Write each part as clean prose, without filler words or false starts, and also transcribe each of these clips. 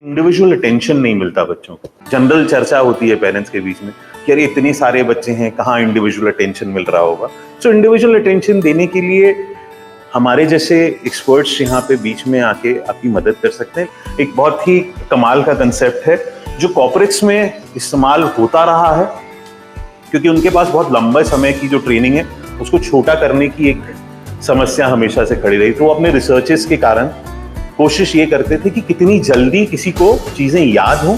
Individual attention नहीं मिलता बच्चों को। जनरल चर्चा होती है पेरेंट्स के बीच में कि अरे इतने सारे बच्चे हैं, कहाँ इंडिविजुअल अटेंशन मिल रहा होगा। सो इंडिविजुअल अटेंशन देने के लिए हमारे जैसे एक्सपर्ट्स यहाँ पे बीच में आके आपकी मदद कर सकते हैं। एक बहुत ही कमाल का कंसेप्ट है जो कॉर्पोरेट्स में इस्तेमाल होता रहा है, क्योंकि उनके पास बहुत लंबे समय की जो ट्रेनिंग है उसको छोटा करने की एक समस्या हमेशा से खड़ी रही। तो वो अपने रिसर्चेस के कारण कोशिश ये करते थे कि कितनी जल्दी किसी को चीजें याद हों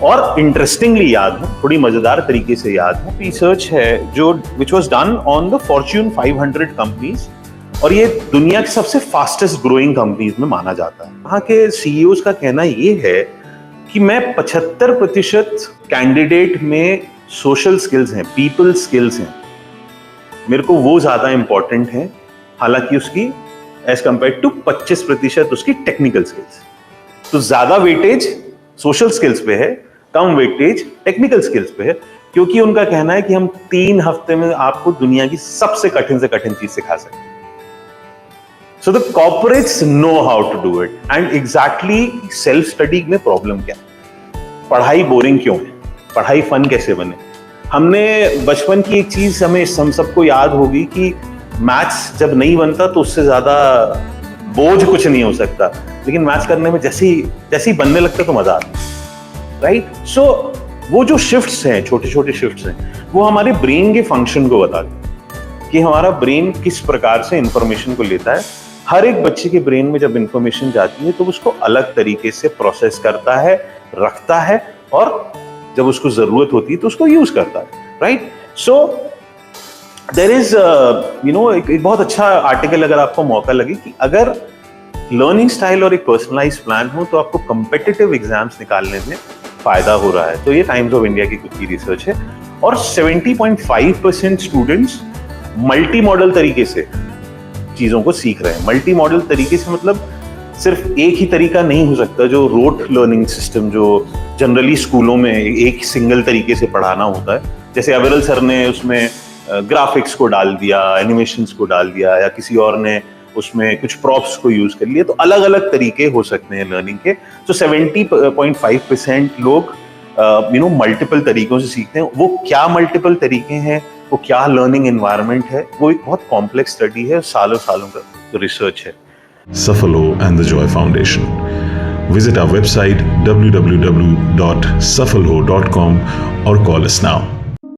और इंटरेस्टिंगली याद हों, थोड़ी मजेदार तरीके से याद हों। रिसर्च है जो which was done on the Fortune 500 companies, और ये दुनिया की सबसे फास्टेस्ट ग्रोइंग कंपनीज में माना जाता है। वहाँ के सीईओज का कहना ये है कि मैं 75% कैंडिडेट में सोशल स्किल्स हैं, पीपल स्किल्स हैं, मेरे को वो ज्यादा इंपॉर्टेंट है, हालांकि उसकी एज कंपेयर टू 25% उसकी टेक्निकल स्किल्स। तो ज्यादा वेटेज सोशल स्किल्स पे है, कम वेटेज टेक्निकल स्किल्स पे है, क्योंकि उनका कहना है कि हम 3 हफ्ते में आपको दुनिया की सबसे कठिन से कठिन चीज सिखा सकते हैं। So the corporates know how to do it, and exactly self study में प्रॉब्लम क्या है? पढ़ाई बोरिंग क्यों है? पढ़ाई फन कैसे बने? हमने बचपन की एक चीज हम सबको याद होगी कि मैथ्स जब नहीं बनता तो उससे ज्यादा बोझ कुछ नहीं हो सकता, लेकिन मैथ्स करने में जैसे ही बनने लगता तो मजा आता, राइट? सो वो जो शिफ्ट्स हैं, छोटे छोटे शिफ्ट्स हैं, वो हमारे ब्रेन के फंक्शन को बताते हैं कि हमारा ब्रेन किस प्रकार से इंफॉर्मेशन को लेता है। हर एक बच्चे के ब्रेन में जब इंफॉर्मेशन जाती है तो उसको अलग तरीके से प्रोसेस करता है, रखता है, और जब उसको जरूरत होती है तो उसको यूज करता है, राइट? सो देयर इज एक बहुत अच्छा आर्टिकल, अगर आपको मौका लगे, कि अगर लर्निंग स्टाइल और एक पर्सनलाइज्ड प्लान हो तो आपको कम्पिटिटिव एग्जाम्स निकालने में फायदा हो रहा है। तो ये टाइम्स ऑफ इंडिया की खुद की रिसर्च है, और 70.5% स्टूडेंट्स मल्टी मॉडल तरीके से चीजों को सीख रहे हैं। मल्टी मॉडल तरीके से मतलब सिर्फ एक ही तरीका नहीं हो सकता। जो रोट लर्निंग सिस्टम जो जनरली स्कूलों में एक सिंगल तरीके से पढ़ाना होता है, जैसे अविरल सर ने उसमें ग्राफिक्स को डाल दिया, एनिमेशंस को डाल दिया, या किसी और ने उसमें कुछ प्रॉप्स को यूज कर लिया, तो अलग अलग तरीके हो सकते हैं लर्निंग के। तो 70.5% लोग मल्टीपल तरीकों से सीखते हैं। वो क्या मल्टीपल तरीके हैं, वो क्या लर्निंग एनवायरनमेंट है, वो एक बहुत कॉम्प्लेक्स स्टडी है, सालों सालों का रिसर्च है। Safalo and the Joy Foundation. Visit our website www.safalo.com or call us now.